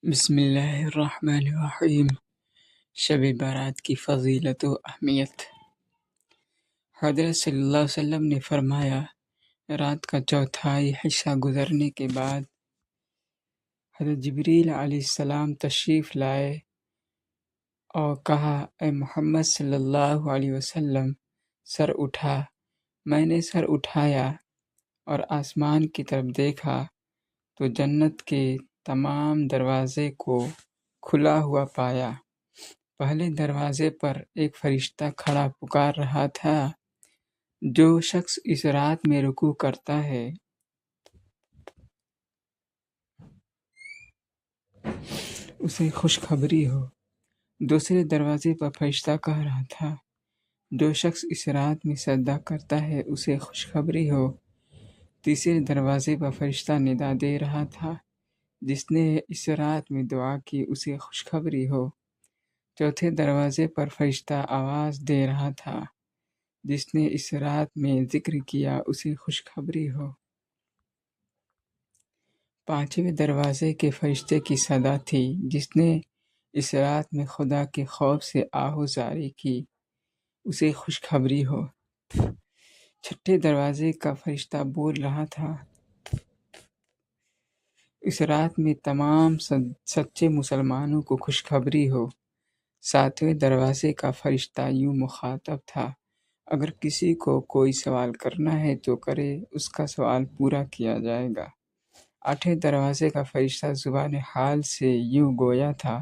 بسم اللہ الرحمن الرحیم۔ شب بارات کی فضیلت و اہمیت۔ حضرت صلی اللہ علیہ وسلم نے فرمایا، رات کا چوتھائی حصہ گزرنے کے بعد حضرت جبریل علیہ السلام تشریف لائے اور کہا، اے محمد صلی اللہ علیہ وسلم، سر اٹھا۔ میں نے سر اٹھایا اور آسمان کی طرف دیکھا تو جنت کے تمام دروازے کو کھلا ہوا پایا۔ پہلے دروازے پر ایک فرشتہ کھڑا پکار رہا تھا، جو شخص اس رات میں رکوع کرتا ہے اسے خوشخبری ہو۔ دوسرے دروازے پر فرشتہ کہہ رہا تھا، جو شخص اس رات میں سجدہ کرتا ہے اسے خوشخبری ہو۔ تیسرے دروازے پر فرشتہ ندا دے رہا تھا، جس نے اس رات میں دعا کی اسے خوشخبری ہو۔ چوتھے دروازے پر فرشتہ آواز دے رہا تھا، جس نے اس رات میں ذکر کیا اسے خوشخبری ہو۔ پانچویں دروازے کے فرشتے کی صدا تھی، جس نے اس رات میں خدا کے خوف سے آہوزاری کی اسے خوشخبری ہو۔ چھٹے دروازے کا فرشتہ بول رہا تھا، اس رات میں تمام سچے مسلمانوں کو خوشخبری ہو۔ ساتویں دروازے کا فرشتہ یوں مخاطب تھا، اگر کسی کو کوئی سوال کرنا ہے تو کرے، اس کا سوال پورا کیا جائے گا۔ آٹھویں دروازے کا فرشتہ زبان حال سے یوں گویا تھا،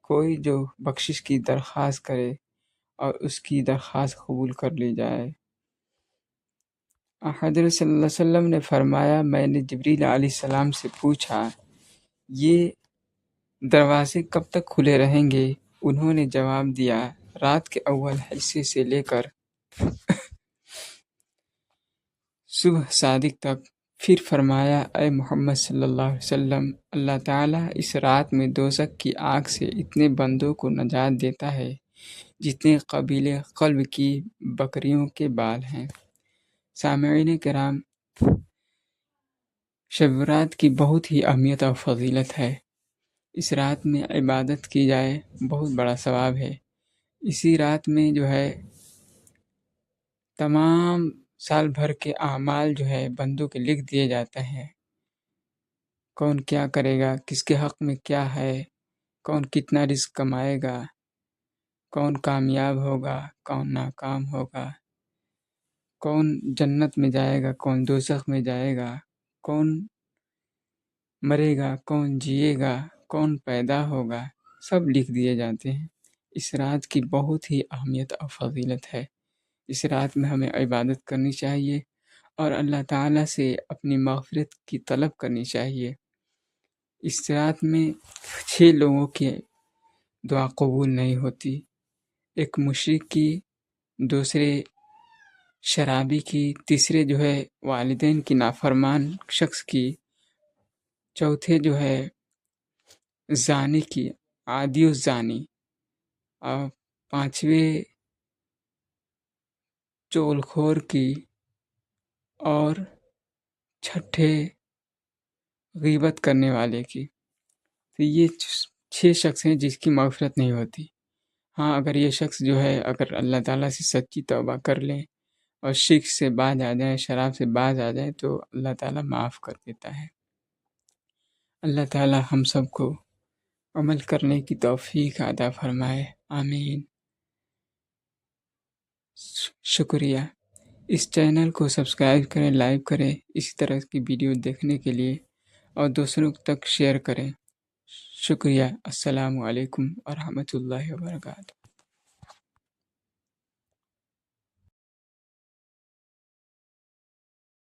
کوئی جو بخشش کی درخواست کرے اور اس کی درخواست قبول کر لی جائے۔ حضرت صلی اللہ علیہ وسلم نے فرمایا، میں نے جبریل علیہ السلام سے پوچھا، یہ دروازے کب تک کھلے رہیں گے؟ انہوں نے جواب دیا، رات کے اول حصے سے لے کر صبح صادق تک۔ پھر فرمایا، اے محمد صلی اللہ علیہ وسلم، اللہ تعالیٰ اس رات میں دوزخ کی آگ سے اتنے بندوں کو نجات دیتا ہے جتنے قبیل قلب کی بکریوں کے بال ہیں۔ سامعین کرام، شب برات کی بہت ہی اہمیت اور فضیلت ہے۔ اس رات میں عبادت کی جائے، بہت بڑا ثواب ہے۔ اسی رات میں تمام سال بھر کے اعمال بندوں کے لکھ دیے جاتے ہیں۔ کون کیا کرے گا، کس کے حق میں کیا ہے، کون کتنا رزق کمائے گا، کون کامیاب ہوگا، کون ناکام ہوگا، کون جنت میں جائے گا، کون دوزخ میں جائے گا، کون مرے گا، کون جیے گا، کون پیدا ہوگا، سب لکھ دیے جاتے ہیں۔ اس رات کی بہت ہی اہمیت اور فضیلت ہے۔ اس رات میں ہمیں عبادت کرنی چاہیے اور اللہ تعالیٰ سے اپنی مغفرت کی طلب کرنی چاہیے۔ اس رات میں 6 لوگوں کی دعا قبول نہیں ہوتی، ایک مشرک کی، دوسرے شرابی کی، تیسرے والدین کی نافرمان شخص کی، چوتھے زانی کی، عادی الزانی، اور پانچویں چغل خور کی، اور چھٹے غیبت کرنے والے کی۔ تو یہ 6 شخص ہیں جس کی مغفرت نہیں ہوتی۔ ہاں، اگر یہ شخص اگر اللہ تعالیٰ سے سچی توبہ کر لیں اور شرک سے باز آ جائیں، شراب سے باز آ جائیں، تو اللہ تعالیٰ معاف کر دیتا ہے۔ اللہ تعالیٰ ہم سب کو عمل کرنے کی توفیق عطا فرمائے، آمین۔ شکریہ۔ اس چینل کو سبسکرائب کریں، لائک کریں، اسی طرح کی ویڈیو دیکھنے کے لیے، اور دوسروں تک شیئر کریں۔ شکریہ۔ السلام علیکم ورحمۃ اللہ وبرکاتہ۔